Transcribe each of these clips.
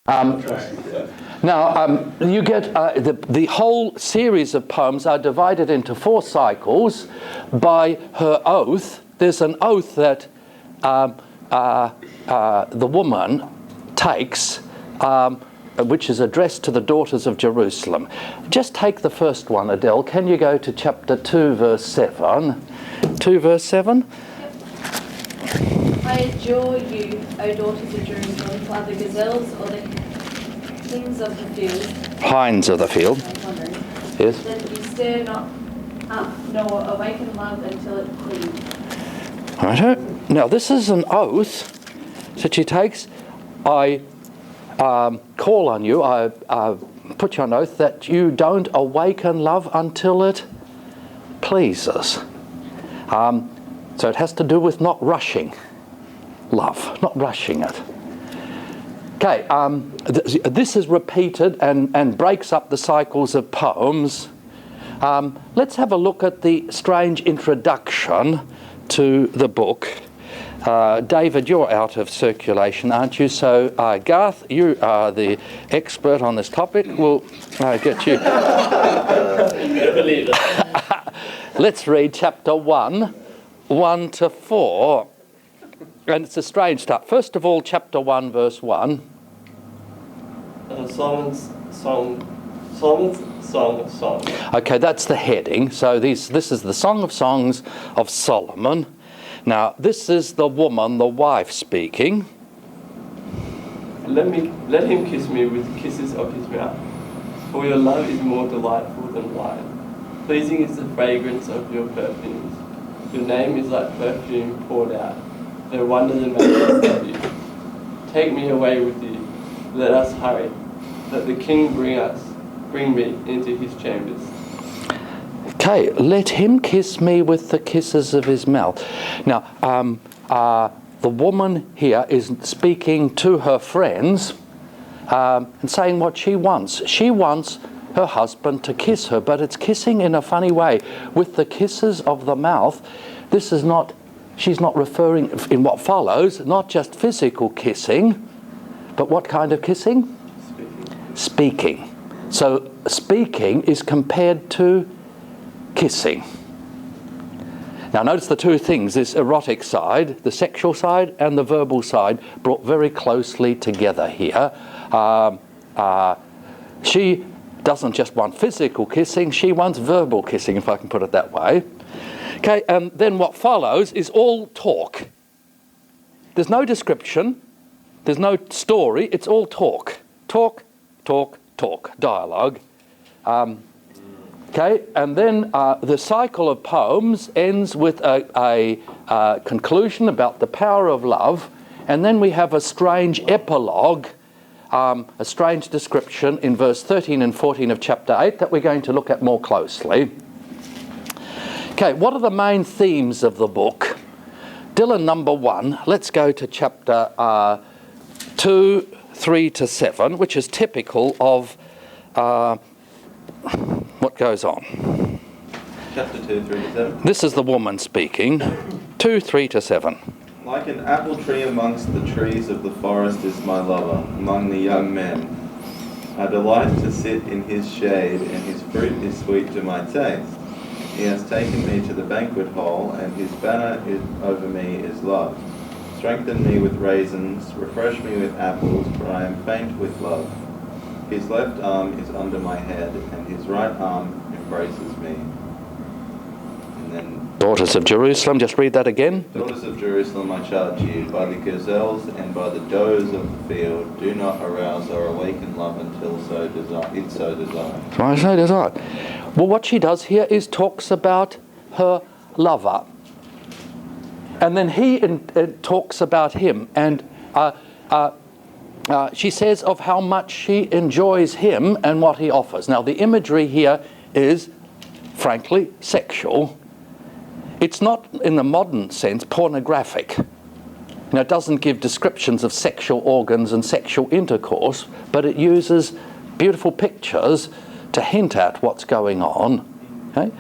Now, you get the whole series of poems are divided into 4 cycles by her oath. There's an oath that the woman takes, which is addressed to the daughters of Jerusalem. Just take the first one, Adele. Can you go to chapter 2, verse 7? 2, verse 7. I adjure you, O daughters of Jerusalem, are the gazelles or the hinds of the field. Hinds of the field. Yes. That you stir not up, nor awaken love until it please. Right. Now, this is an oath that she takes. I call on you, I put you on oath that you don't awaken love until it pleases. So it has to do with not rushing love, not rushing it. Okay, this is repeated and breaks up the cycles of poems. Let's have a look at the strange introduction to the book. David, you're out of circulation, aren't you? So, Garth, you are the expert on this topic. We'll get you. Let's read chapter 1, 1 to 4. And it's a strange start. First of all, chapter 1, verse 1. Solomon's song of songs. Okay, that's the heading. So this is the Song of Songs of Solomon. Now, this is the woman, the wife, speaking. Let him kiss me with kisses of his mouth, for your love is more delightful than wine. Pleasing is the fragrance of your perfumes. Your name is like perfume poured out. No wonder the man love you. Take me away with you. Let us hurry. Let the king bring me into his chambers. Okay, let him kiss me with the kisses of his mouth. Now, the woman here is speaking to her friends and saying what she wants. She wants her husband to kiss her, but it's kissing in a funny way. With the kisses of the mouth, she's not referring, in what follows, not just physical kissing, but what kind of kissing? Speaking. So speaking is compared to kissing. Now notice the two things, this erotic side, the sexual side, and the verbal side, brought very closely together here. She doesn't just want physical kissing, she wants verbal kissing, if I can put it that way. Okay, and then what follows is all talk. There's no description, there's no story, it's all talk. Talk, talk, talk, dialogue. Okay, and then the cycle of poems ends with a conclusion about the power of love, and then we have a strange epilogue, a strange description in verse 13 and 14 of chapter 8 that we're going to look at more closely. Okay, what are the main themes of the book? Dylan, number 1, let's go to chapter 2, 3 to 7, which is typical of what goes on. Chapter 2, 3 to 7. This is the woman speaking. 2, 3 to 7. Like an apple tree amongst the trees of the forest is my lover, among the young men. I delight to sit in his shade, and his fruit is sweet to my taste. He has taken me to the banquet hall, and his banner over me is love. Strengthen me with raisins, refresh me with apples, for I am faint with love. His left arm is under my head, and his right arm embraces me. And then, Daughters of Jerusalem, just read that again. daughters of Jerusalem, I charge you, by the gazelles and by the does of the field, do not arouse or awaken love until it so desires. Why so desire? Well, what she does here is talks about her lover. And then he talks about him, and she says of how much she enjoys him and what he offers. Now, the imagery here is, frankly, sexual. It's not, in the modern sense, pornographic. It doesn't give descriptions of sexual organs and sexual intercourse, but it uses beautiful pictures to hint at what's going on. Okay?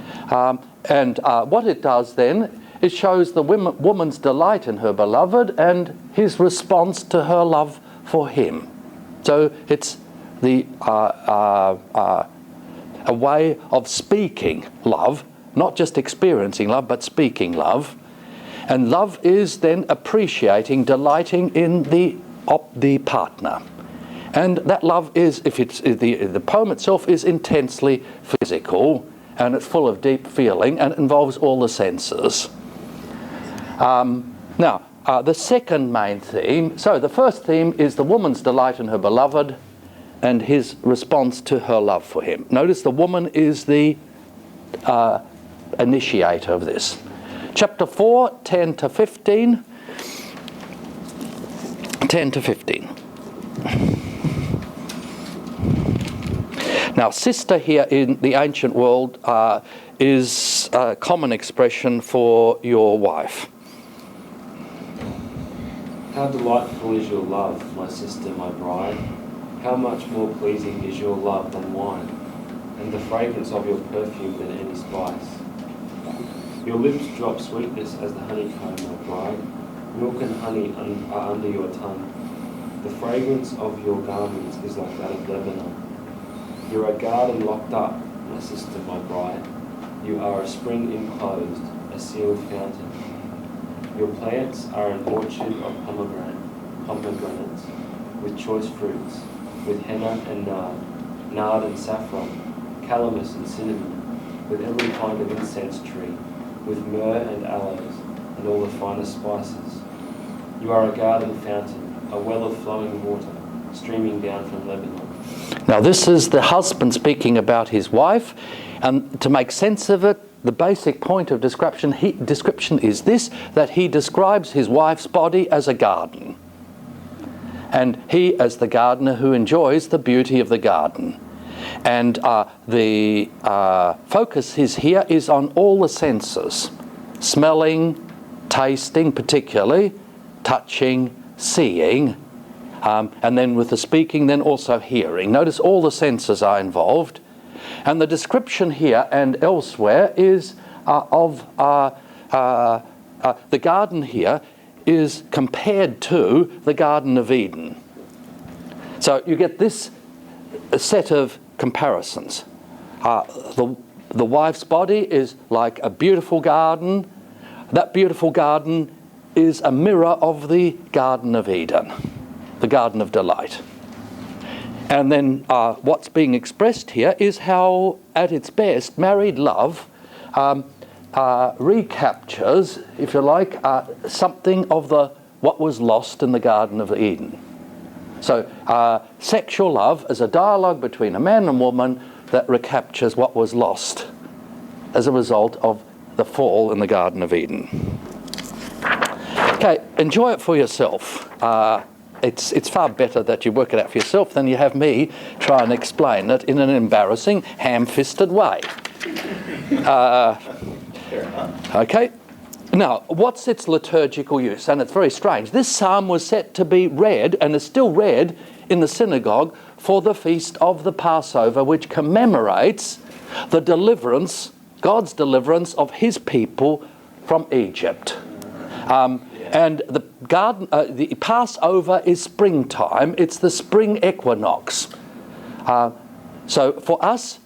And what it does then, it shows the woman's delight in her beloved and his response to her love for him. So it's the a way of speaking love, not just experiencing love, but speaking love. And love is then appreciating, delighting in the partner. And that love is, if it's the poem itself is intensely physical, and it's full of deep feeling, and it involves all the senses. Now, the second main theme, so the first theme is the woman's delight in her beloved and his response to her love for him. Notice the woman is the initiator of this. Chapter 4, 10 to 15. 10 to 15. Now, sister here in the ancient world is a common expression for your wife. How delightful is your love, my sister, my bride. How much more pleasing is your love than wine, and the fragrance of your perfume than any spice. Your lips drop sweetness as the honeycomb, my bride. Milk and honey are under your tongue. The fragrance of your garments is like that of Lebanon. You are a garden locked up, my sister, my bride. You are a spring enclosed, a sealed fountain. Your plants are an orchard of pomegranates, with choice fruits, with henna and nard and saffron, calamus and cinnamon, with every kind of incense tree, with myrrh and aloes, and all the finest spices. You are a garden fountain, a well of flowing water, streaming down from Lebanon. Now this is the husband speaking about his wife, and to make sense of it, the basic point of description is this, that he describes his wife's body as a garden. And he as the gardener who enjoys the beauty of the garden. And the focus here is on all the senses. Smelling, tasting particularly, touching, seeing, and then with the speaking, then also hearing. Notice all the senses are involved. And the description here and elsewhere is of the garden here is compared to the Garden of Eden. So you get this set of comparisons. The wife's body is like a beautiful garden. That beautiful garden is a mirror of the Garden of Eden, the Garden of Delight. And then what's being expressed here is how, at its best, married love recaptures, if you like, something of what was lost in the Garden of Eden. So sexual love is a dialogue between a man and woman that recaptures what was lost as a result of the fall in the Garden of Eden. Okay, enjoy it for yourself. It's far better that you work it out for yourself than you have me try and explain it in an embarrassing, ham-fisted way. Okay. Now, what's its liturgical use? And it's very strange. This psalm was set to be read, and is still read, in the synagogue for the feast of the Passover, which commemorates the deliverance, God's deliverance of his people from Egypt. And the Passover is springtime. It's the spring equinox. So for us,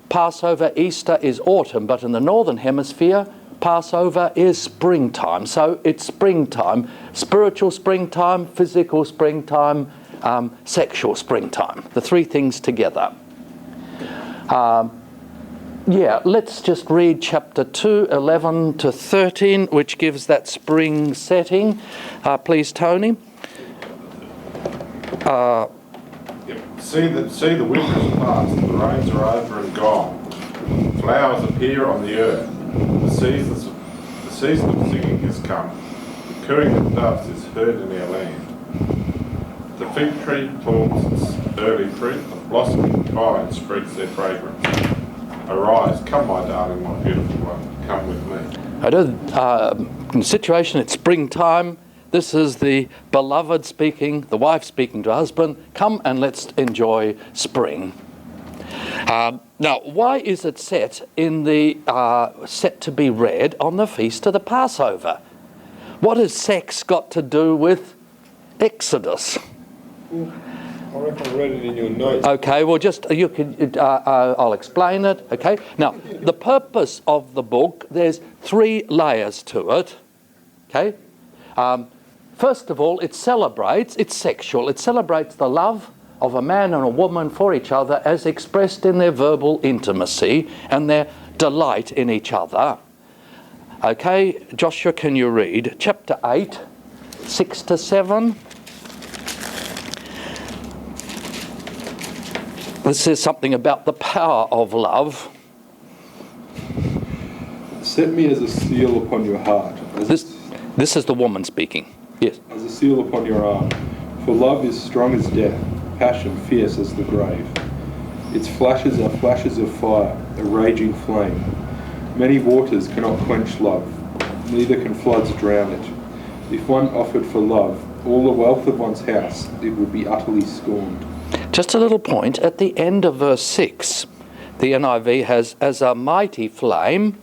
Passover, Easter is autumn, but in the Northern Hemisphere, Passover is springtime. So it's springtime, spiritual springtime, physical springtime, sexual springtime. The three things together. Let's just read chapter 2, 11 to 13, which gives that spring setting. Please, Tony. See the winters past, the rains are over and gone. Flowers appear on the earth. The season of singing has come. The cooing of doves is heard in our land. The fig tree pulls its early fruit, the blossoming vine spreads their fragrance. Arise, come my darling, my beautiful one, come with me. In the situation, it's springtime. This is the beloved speaking, the wife speaking to her husband. Come and let's enjoy spring. Now, why is it set to be read on the feast of the Passover? What has sex got to do with Exodus? I reckon I read it in your notes. Okay, well, just you can. I'll explain it. Okay. Now, the purpose of the book. There's 3 layers to it. Okay. First of all, it celebrates. It's sexual. It celebrates the love of a man and a woman for each other, as expressed in their verbal intimacy and their delight in each other. Okay, Joshua, can you read chapter 8, 6 to 7? This says something about the power of love. Set me as a seal upon your heart. This is the woman speaking. Yes. As a seal upon your arm. For love is strong as death, passion fierce as the grave. Its flashes are flashes of fire, a raging flame. Many waters cannot quench love, neither can floods drown it. If one offered for love all the wealth of one's house, it would be utterly scorned. Just a little point. At the end of verse 6, the NIV has, as a mighty flame.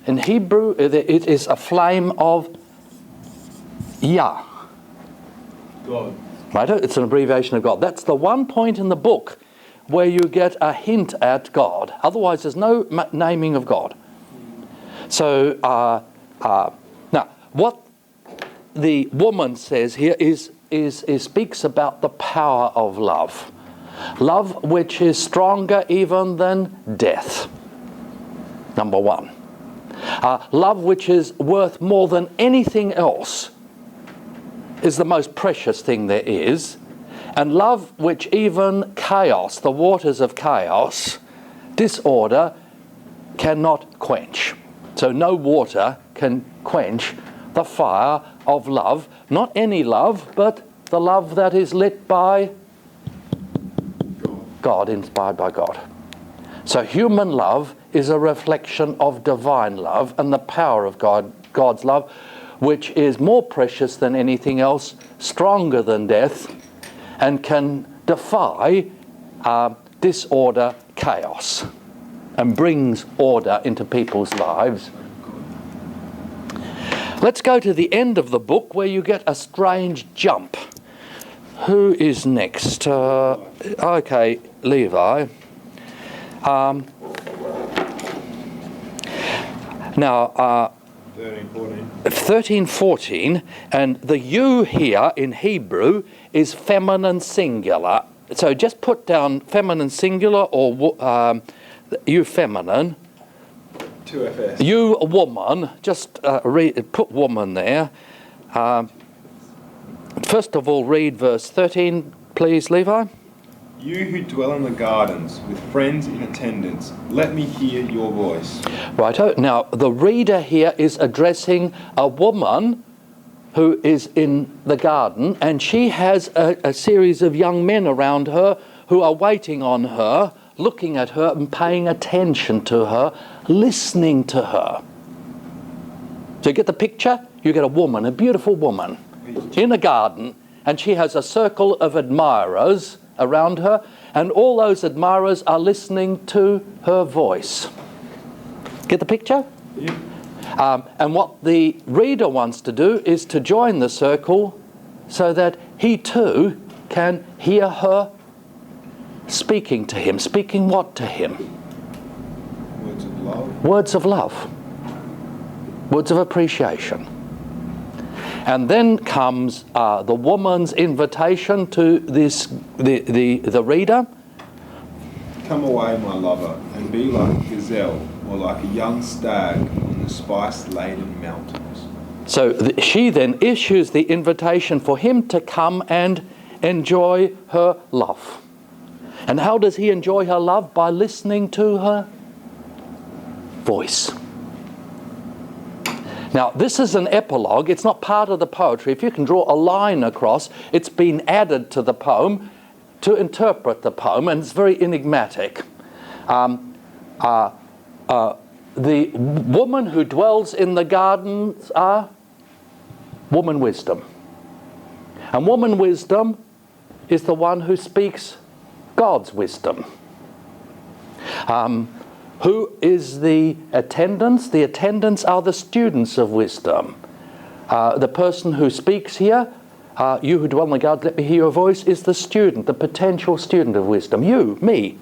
In Hebrew, it is a flame of Yah. God. Right? It's an abbreviation of God. That's the one point in the book where you get a hint at God. Otherwise, there's no naming of God. So, now, what the woman says here is speaks about the power of love. Love which is stronger even than death. Number 1. Love which is worth more than anything else, is the most precious thing there is. And love which even chaos, the waters of chaos, disorder, cannot quench. So no water can quench the fire of love. Not any love, but the love that is lit by God, inspired by God. So human love is a reflection of divine love and the power of God's love, which is more precious than anything else, stronger than death, and can defy disorder, chaos, and brings order into people's lives. Let's go to the end of the book where you get a strange jump. Who is next? Okay, Levi. Now, 13, 14, and the you here in Hebrew is feminine singular. So just put down feminine singular or you feminine. 2FS. You woman. Just put woman there. First of all, read verse 13, please, Levi. You who dwell in the gardens with friends in attendance, let me hear your voice. Righto. Now, the reader here is addressing a woman who is in the garden, and she has a series of young men around her who are waiting on her, looking at her and paying attention to her, listening to her. So you get the picture? You get a woman, a beautiful woman, in a garden, and she has a circle of admirers around her, and all those admirers are listening to her voice. Get the picture? Yeah. And what the reader wants to do is to join the circle so that he too can hear her speaking to him. Speaking what to him? Words of love. Words of love. Words of appreciation. And then comes the woman's invitation to the reader. Come away, my lover, and be like a gazelle or like a young stag on the spice-laden mountains. So she then issues the invitation for him to come and enjoy her love. And how does he enjoy her love? By listening to her voice. Now, this is an epilogue. It's not part of the poetry. If you can draw a line across, it's been added to the poem to interpret the poem, and it's very enigmatic. The woman who dwells in the gardens are woman wisdom. And woman wisdom is the one who speaks God's wisdom. Who is the attendants? The attendants are the students of wisdom. The person who speaks here you who dwell in the garden, let me hear your voice, is the student, the potential student of wisdom. You, me,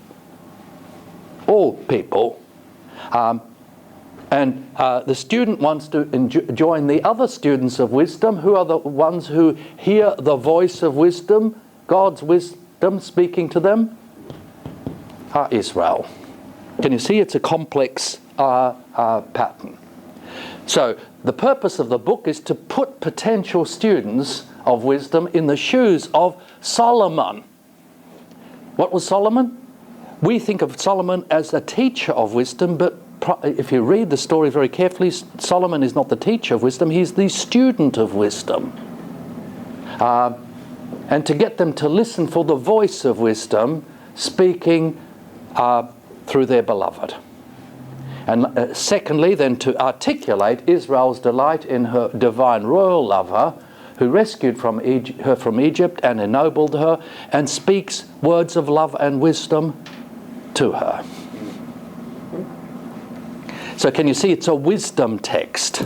all people. And the student wants to join the other students of wisdom. Who are the ones who hear the voice of wisdom, God's wisdom speaking to them? Israel. Can you see it's a complex pattern? So the purpose of the book is to put potential students of wisdom in the shoes of Solomon. What was Solomon? We think of Solomon as a teacher of wisdom, but if you read the story very carefully, Solomon is not the teacher of wisdom, he's the student of wisdom. And to get them to listen for the voice of wisdom speaking through their beloved. And secondly, then to articulate Israel's delight in her divine royal lover, who rescued her from Egypt and ennobled her, and speaks words of love and wisdom to her. So can you see it's a wisdom text?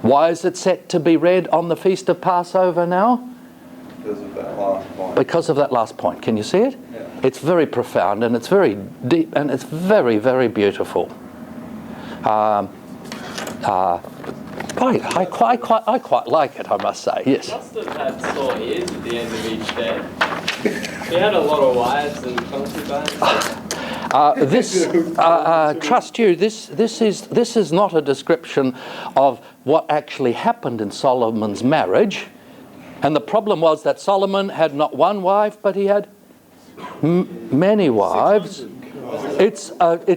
Why is it set to be read on the Feast of Passover now? Because of that last point. Because of that last point. Can you see it? Yeah. It's very profound and it's very deep and it's very, very beautiful. I quite like it, I must say. Yes. Must have had sore ears at the end of each day. He had a lot of wives and concubines. Trust you, this is not a description of what actually happened in Solomon's marriage. And the problem was that Solomon had not one wife, but he had many wives. It's not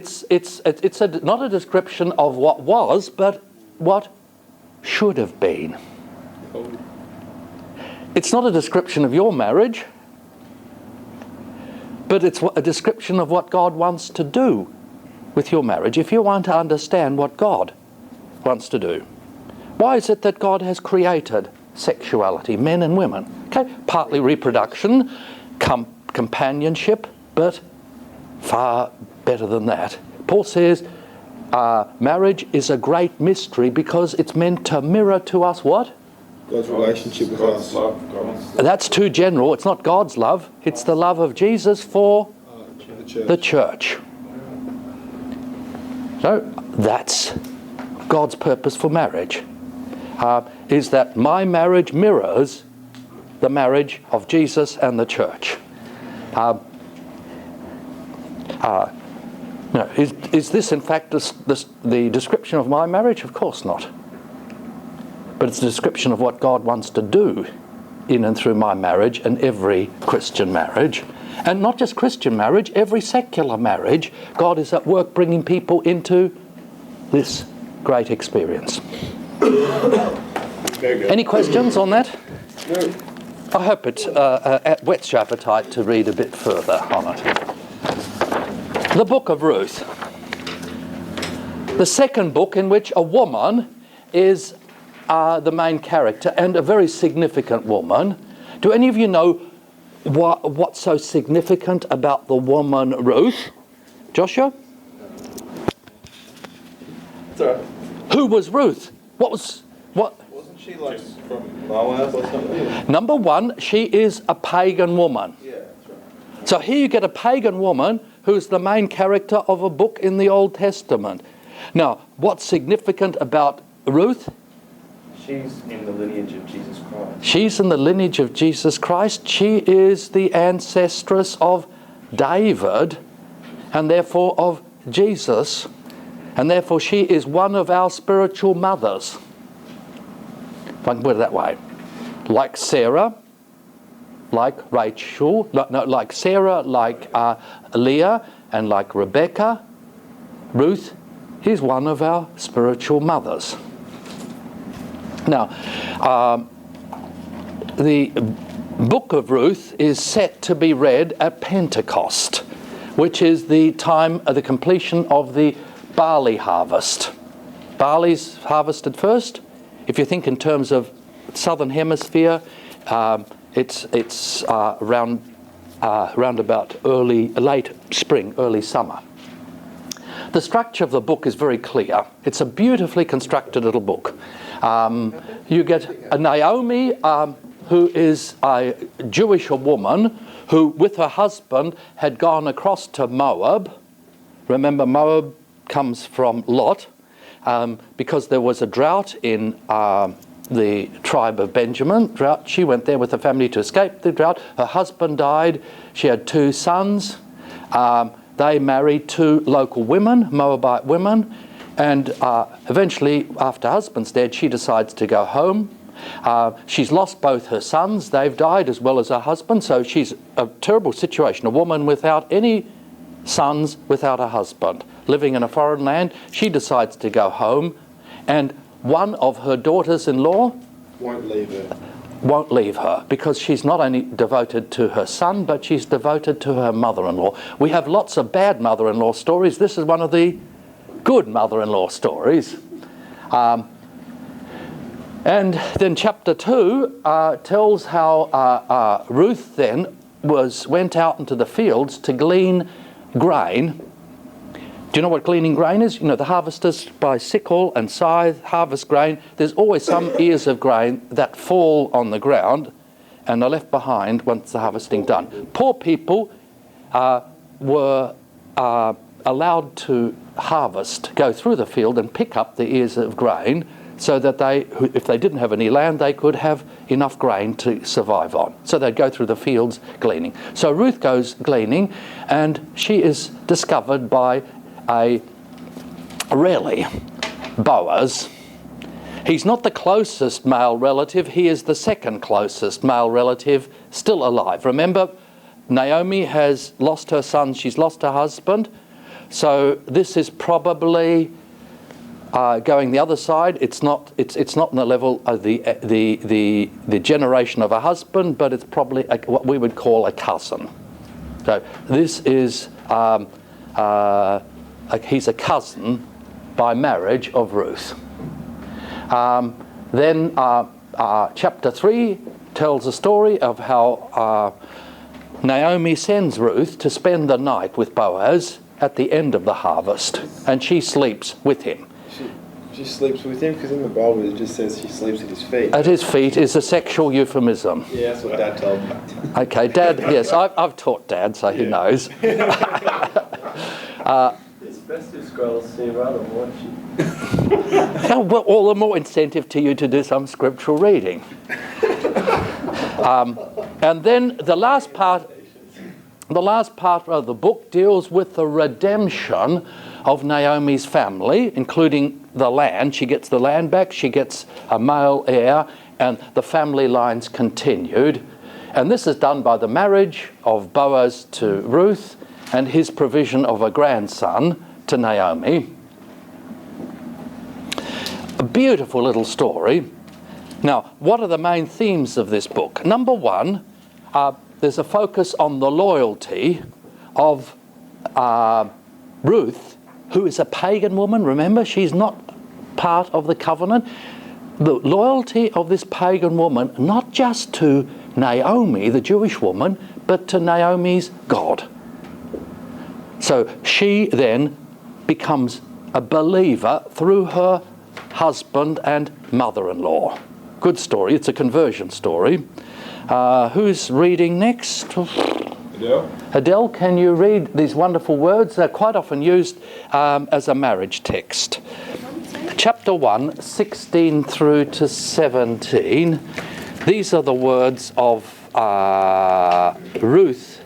a description of what was, but what should have been. It's not a description of your marriage, but it's a description of what God wants to do with your marriage, if you want to understand what God wants to do. Why is it that God has created sexuality, men and women? Okay, partly reproduction, companionship, but far better than that. Paul says marriage is a great mystery because it's meant to mirror to us what? God's relationship with us. That's too general. It's not God's love. It's the love of Jesus for the church. So that's God's purpose for marriage. Is that my marriage mirrors the marriage of Jesus and the church. No, is this in fact the description of my marriage? Of course not. But it's a description of what God wants to do in and through my marriage and every Christian marriage. And not just Christian marriage, every secular marriage. God is at work bringing people into this great experience. Any questions on that? No. I hope it whets your appetite to read a bit further on it. The book of Ruth. The second book in which a woman is the main character, and a very significant woman. Do any of you know what's so significant about the woman Ruth? Joshua? Sorry. Who was Ruth? Wasn't she like from Moab or something? Number one, she is a pagan woman. Yeah, that's right. So here you get a pagan woman who's the main character of a book in the Old Testament. Now, what's significant about Ruth? She's in the lineage of Jesus Christ. She's in the lineage of Jesus Christ. She is the ancestress of David and therefore of Jesus. And therefore she is one of our spiritual mothers. If I can put it that way. Like Sarah, like Rachel, like Sarah, like Leah, and like Rebecca, Ruth is one of our spiritual mothers. Now, the book of Ruth is set to be read at Pentecost, which is the time of the completion of the barley harvest. Barley's harvested first. If you think in terms of southern hemisphere, it's around about late spring, early summer. The structure of the book is very clear. It's a beautifully constructed little book. You get Naomi who is a Jewish woman who, with her husband, had gone across to Moab. Remember, Moab comes from Lot, because there was a drought in the tribe of Benjamin. Drought. She went there with her family to escape the drought. Her husband died. She had 2 sons. They married 2 local women, Moabite women, and eventually, after her husband's dead, she decides to go home. She's lost both her sons. They've died as well as her husband, so she's a terrible situation. A woman without any sons, without a husband, living in a foreign land. She decides to go home, and one of her daughters-in-law Won't leave her because she's not only devoted to her son, but she's devoted to her mother-in-law. We have lots of bad mother-in-law stories. This is one of the good mother-in-law stories. And then chapter 2 tells how Ruth then went out into the fields to glean grain. Do you know what gleaning grain is? You know, the harvesters by sickle and scythe harvest grain. There's always some ears of grain that fall on the ground and are left behind once the harvesting done. Poor people were allowed to harvest, go through the field and pick up the ears of grain, so that if they didn't have any land, they could have enough grain to survive on. So they'd go through the fields gleaning. So Ruth goes gleaning, and she is discovered by Boaz. He's not the closest male relative. He is the second closest male relative still alive. Remember, Naomi has lost her son. She's lost her husband. So this is probably going the other side. It's not on the level of the generation of a husband, but it's probably what we would call a cousin. So this is he's a cousin by marriage of Ruth. Then chapter 3 tells a story of how Naomi sends Ruth to spend the night with Boaz at the end of the harvest, and she sleeps with him. She sleeps with him, because in the Bible it just says she sleeps at his feet. At his feet is a sexual euphemism. Yeah, that's what Dad told me. Okay, Dad, yes, I've taught Dad, so he knows. It's best if scrolls see rather watching. Well, all the more incentive to you to do some scriptural reading. And then the last part of the book deals with the redemption of Naomi's family, including the land. She gets the land back, she gets a male heir, and the family lines continued. And this is done by the marriage of Boaz to Ruth and his provision of a grandson to Naomi. A beautiful little story. Now, what are the main themes of this book? Number one, there's a focus on the loyalty of Ruth, who is a pagan woman. Remember, she's not part of the covenant. The loyalty of this pagan woman, not just to Naomi, the Jewish woman, but to Naomi's God. So she then becomes a believer through her husband and mother-in-law. Good story. It's a conversion story. Who's reading next? Adele? Adele, can you read these wonderful words? They're quite often used as a marriage text. Chapter 1, 16 through to 17. These are the words of Ruth.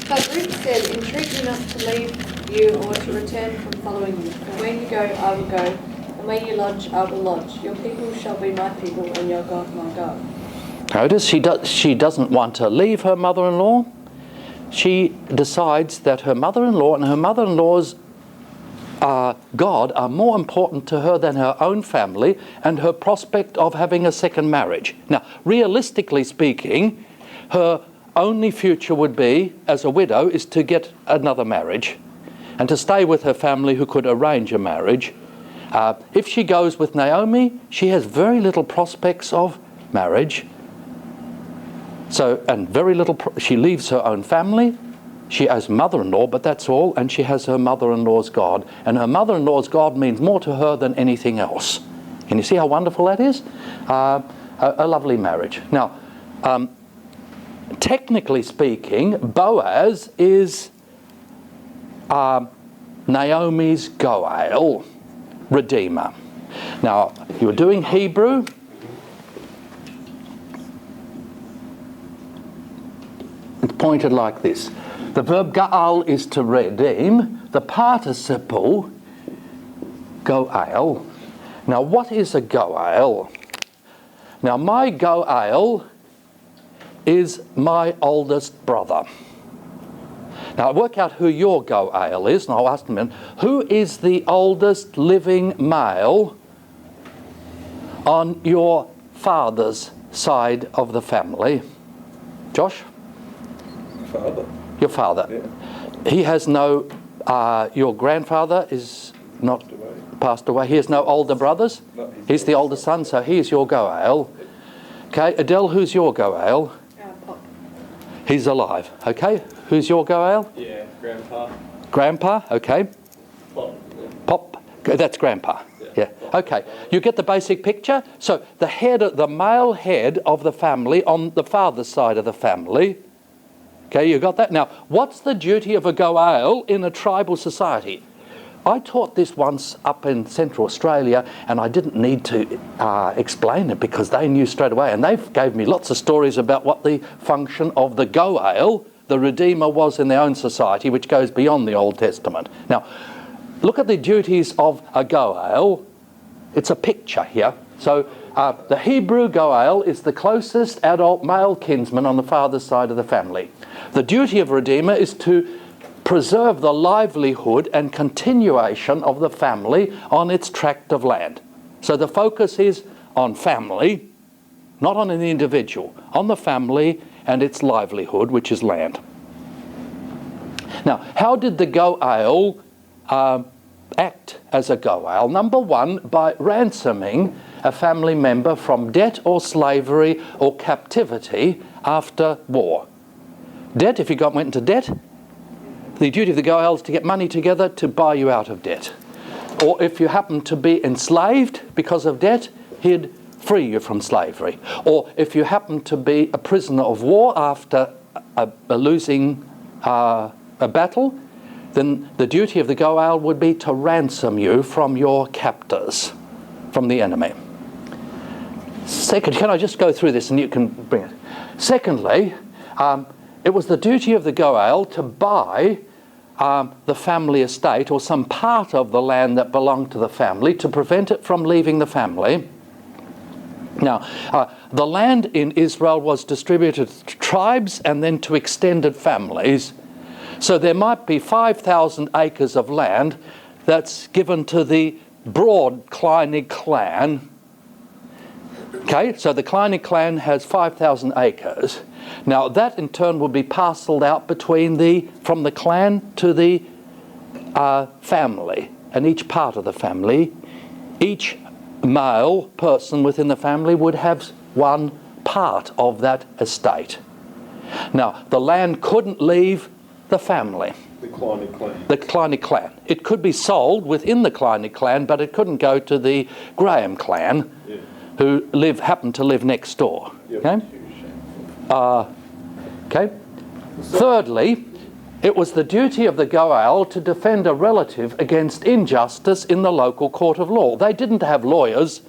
But Ruth said, "Entreat me not to leave you or to return from following you. For where you go, I will go, and where you lodge, I will lodge. Your people shall be my people, and your God my God." Notice she doesn't want to leave her mother-in-law. She decides that her mother-in-law and her mother-in-law's God are more important to her than her own family and her prospect of having a second marriage. Now, realistically speaking, her only future would be, as a widow, is to get another marriage and to stay with her family who could arrange a marriage. If she goes with Naomi, she has very little prospects of marriage. So, and very little, she leaves her own family. She has mother-in-law, but that's all, and she has her mother-in-law's God. And her mother-in-law's God means more to her than anything else. Can you see how wonderful that is? a lovely marriage. Now, technically speaking, Boaz is Naomi's Goel, redeemer. Now, you're doing Hebrew. It's pointed like this. The verb Gaal is to redeem. The participle, Goel. Now, what is a Goel? Now, my Goel is my oldest brother. Now, work out who your Goel is, and I'll ask them in. Who is the oldest living male on your father's side of the family? Josh? Father. Your father. Yeah. He has no, your grandfather is not passed away. He has no older brothers? No, He's the older son, so he is your Goel. Okay, Adele, who's your Goel? Pop. He's alive. Okay, who's your Goel? Yeah, grandpa. Grandpa, okay. Pop. Pop, that's grandpa. Yeah. Okay. You get the basic picture? So the head, the male head of the family on the father's side of the family. Okay, you got that? Now, what's the duty of a Goel in a tribal society? I taught this once up in Central Australia, and I didn't need to explain it because they knew straight away, and they gave me lots of stories about what the function of the Goel, the Redeemer, was in their own society, which goes beyond the Old Testament. Now, look at the duties of a Goel. It's a picture here. So the Hebrew Goel is the closest adult male kinsman on the father's side of the family. The duty of Redeemer is to preserve the livelihood and continuation of the family on its tract of land. So the focus is on family, not on an individual, on the family and its livelihood, which is land. Now, how did the Goel act as a Goel? Number one, by ransoming a family member from debt or slavery or captivity after war. Debt, if you went into debt, the duty of the Goel is to get money together to buy you out of debt. Or if you happen to be enslaved because of debt, he'd free you from slavery. Or if you happen to be a prisoner of war after losing a battle, then the duty of the Goel would be to ransom you from your captors, from the enemy. Second, can I just go through this and you can bring it? Secondly, it was the duty of the Goel to buy the family estate or some part of the land that belonged to the family to prevent it from leaving the family. Now, the land in Israel was distributed to tribes and then to extended families. So there might be 5,000 acres of land that's given to the broad Kleinig clan. Okay, so the Kleinig clan has 5,000 acres. Now that in turn will be parcelled out between from the clan to the family, and each part of the family, each male person within the family would have one part of that estate. Now the land couldn't leave the family. The Kleinig clan. The Kleinig clan. It could be sold within the Kleinig clan, but it couldn't go to the Graham clan, who happened to live next door. Okay? Okay. Thirdly, it was the duty of the Goel to defend a relative against injustice in the local court of law. They didn't have lawyers,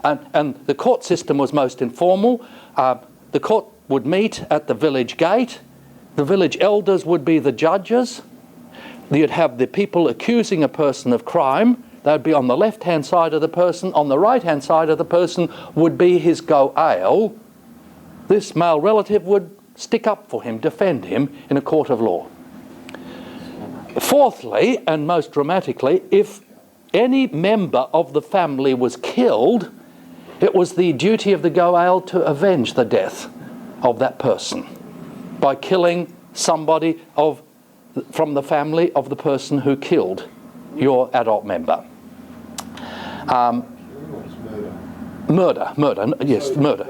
and the court system was most informal. The court would meet at the village gate. The village elders would be the judges. You'd have the people accusing a person of crime. They'd be on the left-hand side of the person. On the right-hand side of the person would be his Goel. This male relative would stick up for him, defend him in a court of law. Fourthly, and most dramatically, if any member of the family was killed, it was the duty of the Goel to avenge the death of that person by killing somebody from the family of the person who killed your adult member. Murder, yes, So murder.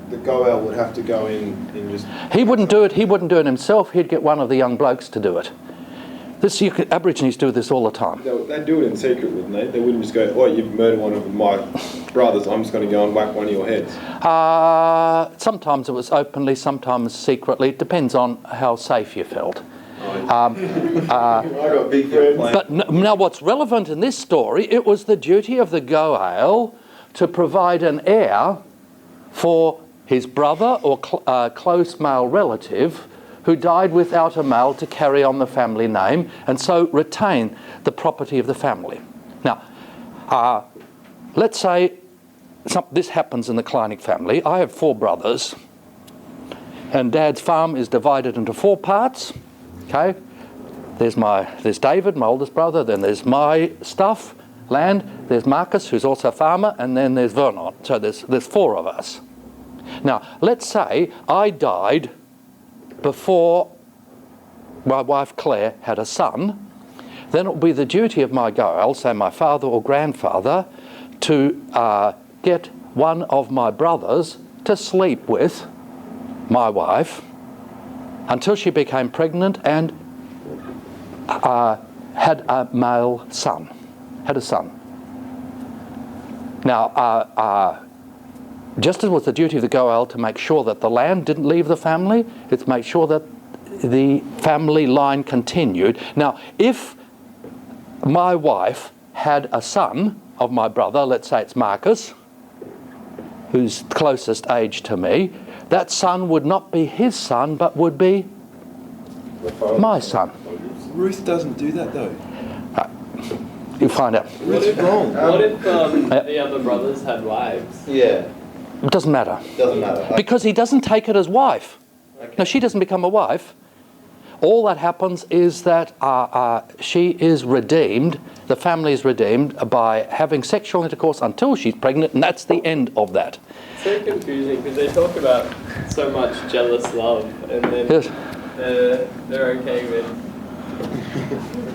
The Goel would have to go in and just... He wouldn't do it himself, he'd get one of the young blokes to do it. Aborigines do this all the time. They do it in secret, wouldn't they? They wouldn't just go, oh, you've murdered one of my brothers, I'm just going to go and whack one of your heads. Sometimes it was openly, sometimes secretly. It depends on how safe you felt. I got big plans. But now what's relevant in this story, it was the duty of the Goa'el to provide an heir for his brother or close male relative who died without a male to carry on the family name and so retain the property of the family. Now, let's say this happens in the Kleinig family. I have 4 brothers and Dad's farm is divided into 4 parts. Okay, there's David, my oldest brother, then there's my stuff, land, there's Marcus, who's also a farmer, and then there's Vernon. So there's 4 of us. Now, let's say I died before my wife Claire had a son, then it will be the duty of my Goa'el, say my father or grandfather, to get one of my brothers to sleep with my wife until she became pregnant and had a male son, had a son. Now, just as it was the duty of the Goa'el to make sure that the land didn't leave the family, it's to make sure that the family line continued. Now, if my wife had a son of my brother, let's say it's Marcus, who's closest age to me, that son would not be his son, but would be my son. Ruth doesn't do that though. You'll find out. Ruth's wrong. What if the other brothers had wives? Yeah, It doesn't matter. doesn't matter. Because he doesn't take it as wife. Okay. No, she doesn't become a wife. All that happens is that she is redeemed, the family is redeemed by having sexual intercourse until she's pregnant, and that's the end of that. It's so confusing because they talk about so much jealous love, and then Yes. they're okay with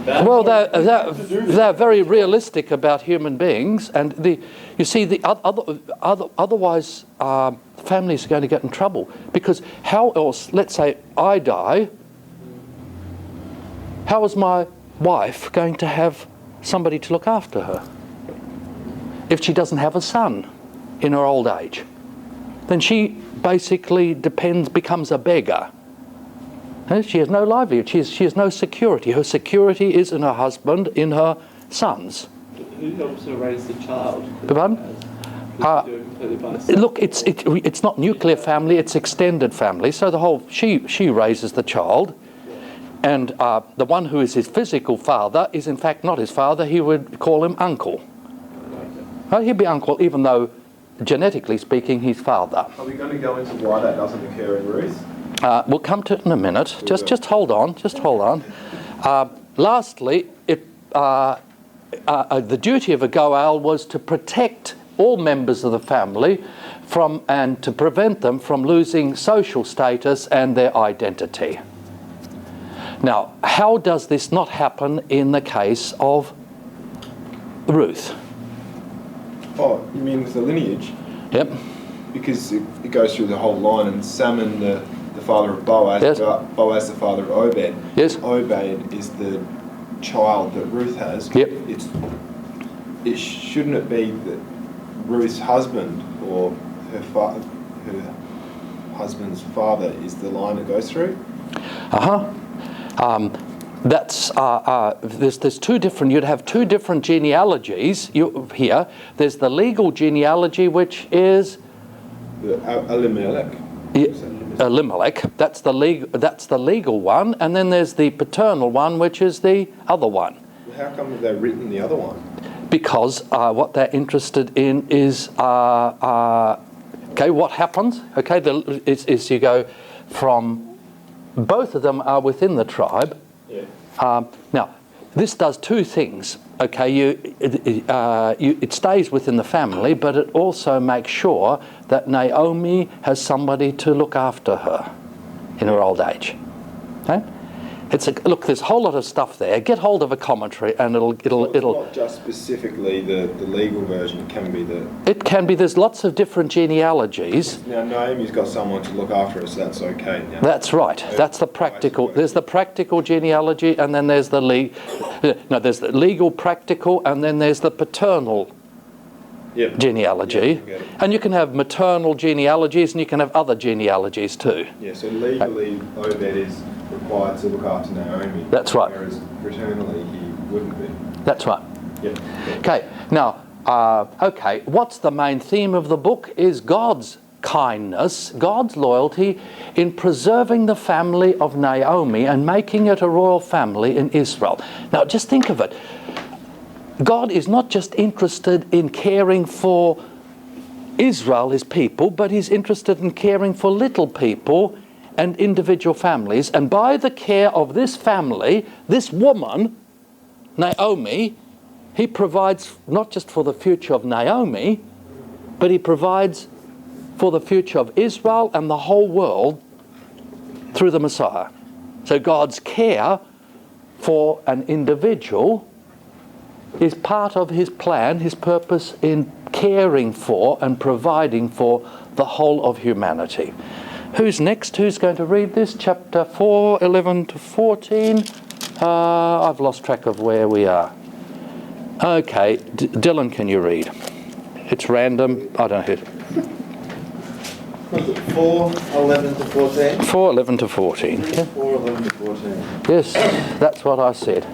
that. Well, they're very realistic about human beings, and you see the otherwise families are going to get in trouble, because how else? Let's say I die. How is my wife going to have somebody to look after her if she doesn't have a son in her old age? Then she basically becomes a beggar. She has no livelihood. She has no security. Her security is in her husband, in her sons. Who helps her raise the child? Pardon? Look, it's not nuclear family; it's extended family. So the whole she raises the child, and the one who is his physical father is in fact not his father. He would call him uncle. He'd be uncle, even though genetically speaking, he's father. Are we going to go into why that doesn't occur in Ruth? We'll come to it in a minute. Just hold on. Just hold on. Lastly, the duty of a Goa'el was to protect all members of the family and to prevent them from losing social status and their identity. Now, how does this not happen in the case of Ruth? Oh, you mean with the lineage? Yep. Because it goes through the whole line, and Salmon, the father of Boaz, Yes. Boaz the father of Obed. Yes. Obed is the child that Ruth has. Yep. Shouldn't it be that Ruth's husband or her husband's father is the line it goes through? There's 2 different. You'd have 2 different genealogies here. There's the legal genealogy, which is Elimelech. Elimelech. That's the legal one, and then there's the paternal one, which is the other one. How come have they written the other one? Because what they're interested in is what happens. Is you go from both of them are within the tribe. Yeah. Now, this does 2 things. It stays within the family, but it also makes sure that Naomi has somebody to look after her in her old age. Okay? Look, there's a whole lot of stuff there. Get hold of a commentary, and it'll. It's not just specifically the legal version. It can be the. It can be. There's lots of different genealogies. Now Naomi's got someone to look after her, so that's okay. Now. That's right. That's the practical. There's the practical genealogy, and then there's the there's the legal practical, and then there's the paternal genealogy. And you can have maternal genealogies, and you can have other genealogies too. Yeah. So legally, Obed is required to look after Naomi. That's right. Whereas fraternally, he wouldn't be. That's right. Yeah. Okay. Now, what's the main theme of the book? Is God's kindness, God's loyalty in preserving the family of Naomi and making it a royal family in Israel. Now, just think of it. God is not just interested in caring for Israel, his people, but he's interested in caring for little people and individual families. And by the care of this family, this woman, Naomi, he provides not just for the future of Naomi, but he provides for the future of Israel and the whole world through the Messiah. So God's care for an individual is part of his plan, his purpose in caring for and providing for the whole of humanity. Who's next? Who's going to read this? Chapter 4, 11 to 14. I've lost track of where we are. Okay, Dylan, can you read? It's random. I don't know who. 4, 11 to 14? 4, 11 to 14. Yeah. 4, 11 to 14. Yes, that's what I said.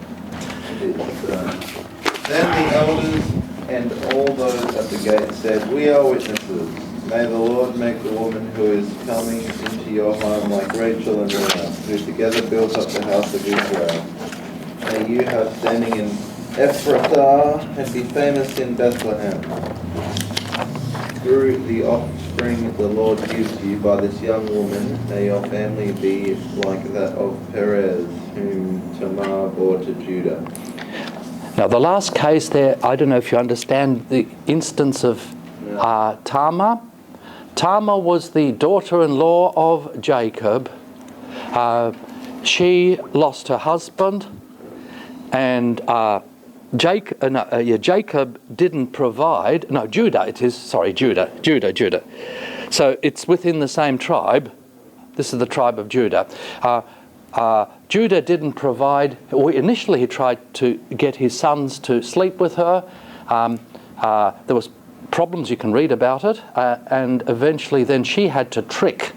Then the elders and all those at the gate said, "We are witnesses. May the Lord make the woman who is coming into your home like Rachel and Leah, who together built up the house of Israel. May you have standing in Ephrathah and be famous in Bethlehem. Through the offspring the Lord gives you by this young woman, may your family be like that of Perez, whom Tamar bore to Judah." Now, the last case there, I don't know if you understand the instance of Tamar. Tamar was the daughter-in-law of Jacob. She lost her husband, and Jacob didn't provide. No, Judah. It is. Sorry, Judah. So it's within the same tribe. This is the tribe of Judah. Judah didn't provide. Initially, he tried to get his sons to sleep with her. There was problems, you can read about it, and eventually then she had to trick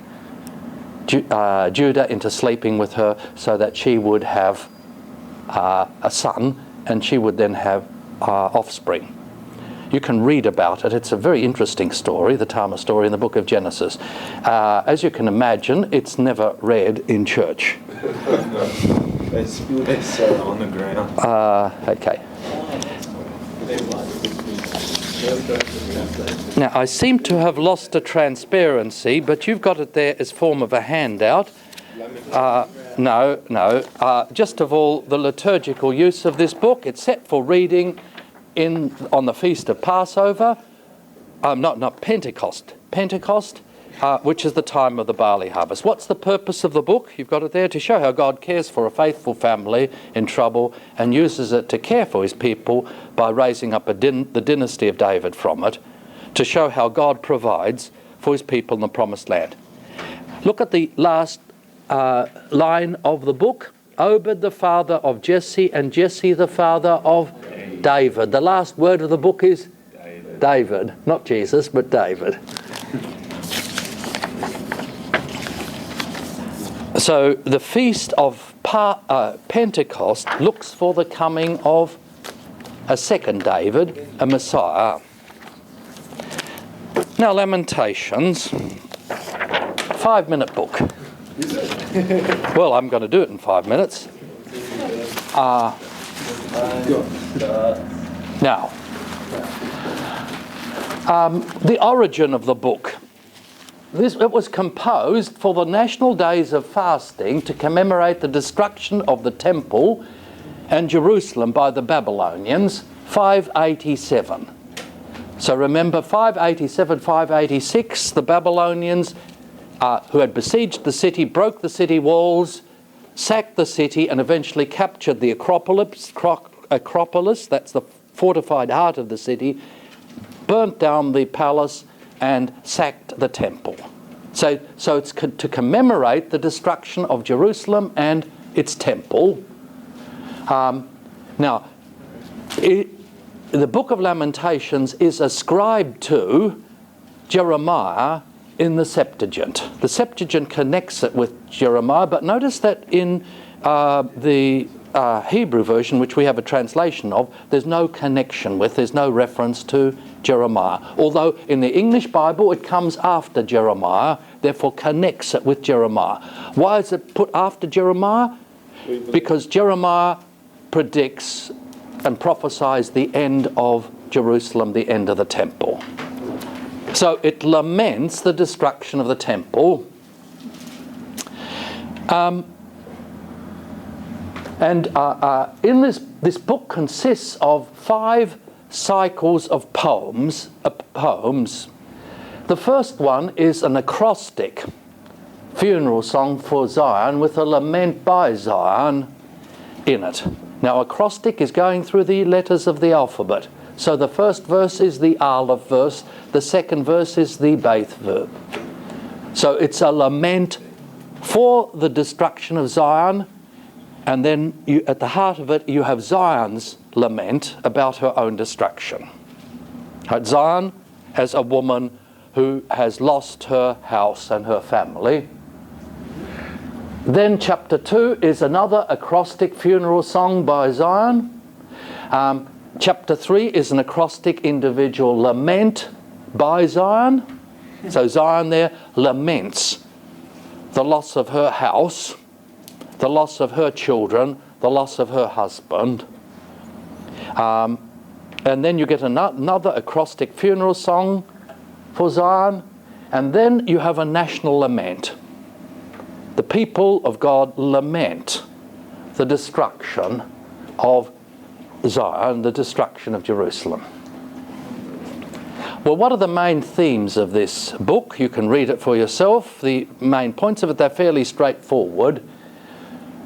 Judah into sleeping with her so that she would have a son, and she would then have offspring. You can read about it. It's a very interesting story, the Tamar story in the book of Genesis. As you can imagine, it's never read in church. They spilled it so on the ground. Okay. Now, I seem to have lost the transparency, but you've got it there as form of a handout. No. Just of all the liturgical use of this book, it's set for reading on the feast of Passover, not Pentecost, which is the time of the barley harvest. What's the purpose of the book? You've got it there to show how God cares for a faithful family in trouble and uses it to care for his people by raising up the dynasty of David from it, to show how God provides for his people in the promised land. Look at the last line of the book. Obed the father of Jesse, and Jesse the father of David. The last word of the book is David. Not Jesus, but David. So the feast of Pentecost looks for the coming of a second David, a Messiah. Now, Lamentations, 5-minute book. Well, I'm going to do it in 5 minutes. Now, the origin of the book. It was composed for the national days of fasting to commemorate the destruction of the temple and Jerusalem by the Babylonians, 587. So remember, 587, 586, the Babylonians who had besieged the city, broke the city walls, sacked the city and eventually captured the Acropolis, that's the fortified heart of the city, burnt down the palace and sacked the temple. So it's to commemorate the destruction of Jerusalem and its temple. Now, the book of Lamentations is ascribed to Jeremiah in the Septuagint. The Septuagint connects it with Jeremiah, but notice that in the Hebrew version, which we have a translation of, there's no connection with, there's no reference to Jeremiah. Although in the English Bible it comes after Jeremiah, therefore connects it with Jeremiah. Why is it put after Jeremiah? Because Jeremiah predicts and prophesies the end of Jerusalem, the end of the temple. So it laments the destruction of the temple. In this book consists of 5 cycles of poems. The first one is an acrostic funeral song for Zion with a lament by Zion in it. Now, acrostic is going through the letters of the alphabet. So the first verse is the Aleph verse, the second verse is the Beth verb. So it's a lament for the destruction of Zion, and then at the heart of it you have Zion's lament about her own destruction. Right? Zion as a woman who has lost her house and her family. Then chapter 2 is another acrostic funeral song by Zion. Chapter 3 is an acrostic individual lament by Zion. So Zion there laments the loss of her house, the loss of her children, the loss of her husband. And then you get another acrostic funeral song for Zion. And then you have a national lament. The people of God lament the destruction of Zion, the destruction of Jerusalem. Well, what are the main themes of this book? You can read it for yourself. The main points of it, they're fairly straightforward.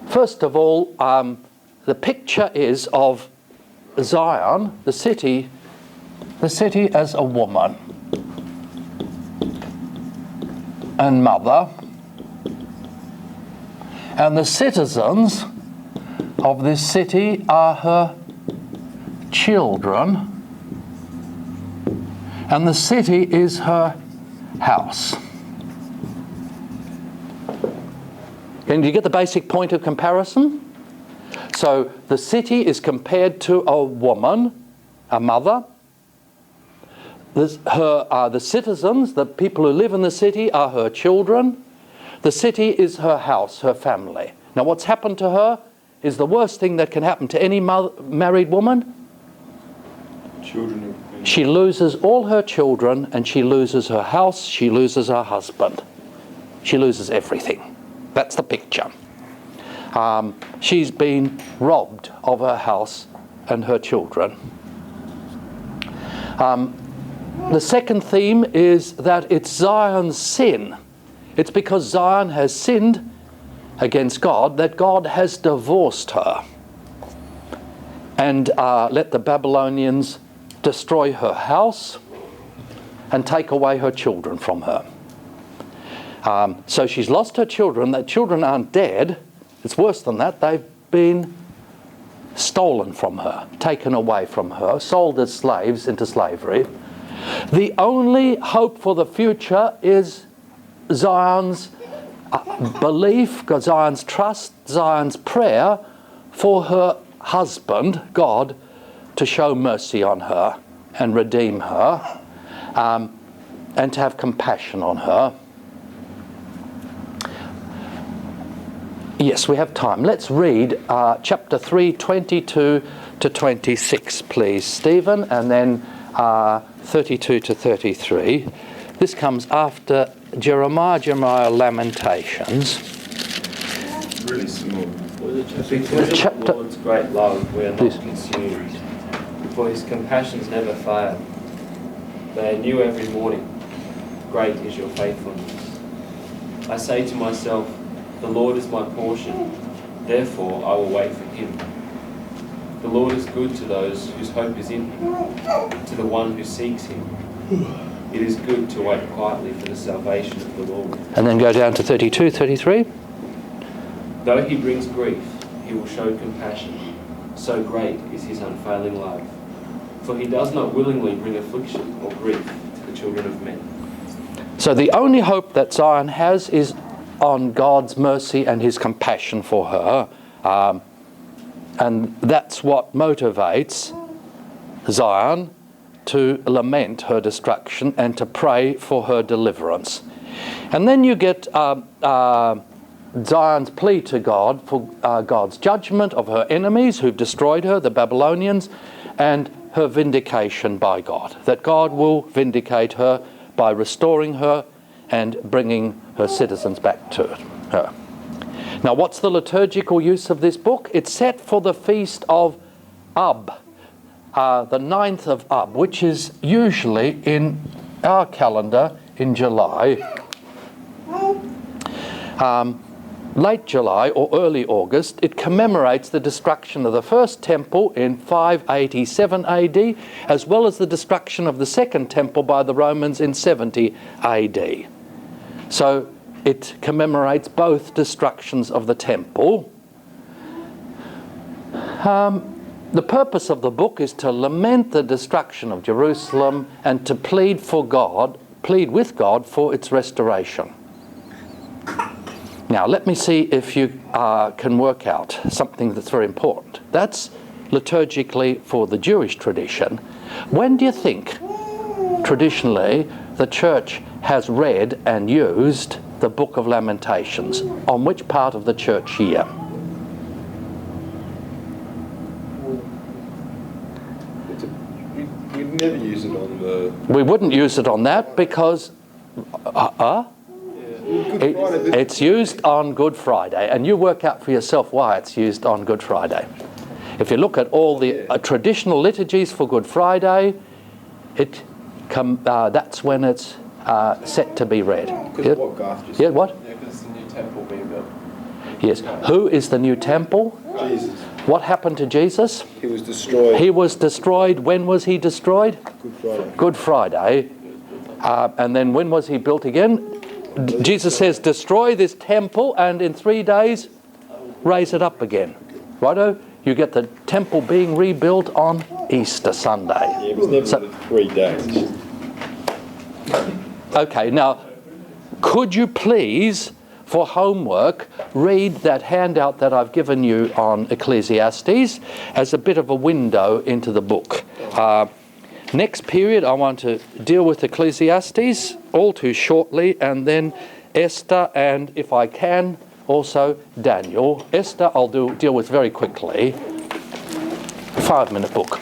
First of all, the picture is of Zion, the city as a woman and mother, and the citizens of this city are her children, and the city is her house. And you get the basic point of comparison? So the city is compared to a woman, a mother. The citizens, the people who live in the city, are her children. The city is her house, her family. Now what's happened to her is the worst thing that can happen to any married woman. She loses all her children, and she loses her house, she loses her husband. She loses everything. That's the picture. She's been robbed of her house and her children. The second theme is that it's Zion's sin. It's because Zion has sinned against God that God has divorced her and let the Babylonians destroy her house and take away her children from her. So she's lost her children. The children aren't dead. It's worse than that. They've been stolen from her, taken away from her, sold as slaves into slavery. The only hope for the future is Zion's belief, Zion's trust, Zion's prayer for her husband, God, to show mercy on her and redeem her, and to have compassion on her. Yes, we have time. Let's read chapter 3, 22 to 26, please, Stephen, and then 32 to 33. This comes after Jeremiah Lamentations. Really small. Because of the Lord's great love, we are not consumed, for his compassions never fail. They are new every morning. Great is your faithfulness. I say to myself, the Lord is my portion. Therefore I will wait for him. The Lord is good to those whose hope is in him, to the one who seeks him. It is good to wait quietly for the salvation of the Lord. And then go down to 32, 33. Though he brings grief, he will show compassion. So great is his unfailing love. For he does not willingly bring affliction or grief to the children of men. So the only hope that Zion has is on God's mercy and his compassion for her. And that's what motivates Zion to lament her destruction and to pray for her deliverance. And then you get Zion's plea to God for God's judgment of her enemies who've destroyed her, the Babylonians, and her vindication by God, that God will vindicate her by restoring her and bringing her citizens back to her. Now, what's the liturgical use of this book? It's set for the feast of Ab, the 9th of Ab, which is usually in our calendar in July. Late July or early August, it commemorates the destruction of the first temple in 587 AD, as well as the destruction of the second temple by the Romans in 70 AD. So it commemorates both destructions of the temple. The purpose of the book is to lament the destruction of Jerusalem and to plead with God for its restoration. Now, let me see if you can work out something that's very important. That's liturgically for the Jewish tradition. When do you think, traditionally, the church has read and used the Book of Lamentations? On which part of the church year? We'd never use it on the... We wouldn't use it on that because... It's used on Good Friday, and you work out for yourself why it's used on Good Friday. If you look at all the traditional liturgies for Good Friday, that's when it's set to be read. Because of what Garth just said. Yeah, what? Yeah, because the new temple being built. Yes. Who is the new temple? Jesus. What happened to Jesus? He was destroyed. He was destroyed. When was he destroyed? Good Friday. Good Friday. And then when was he built again? Jesus says, destroy this temple and in 3 days raise it up again. Righto? You get the temple being rebuilt on Easter Sunday. Yeah, it was never 3 days. Okay, now, could you please, for homework, read that handout that I've given you on Ecclesiastes as a bit of a window into the book. Next period, I want to deal with Ecclesiastes all too shortly, and then Esther, and if I can, also Daniel. Esther I'll deal with very quickly. 5-minute book.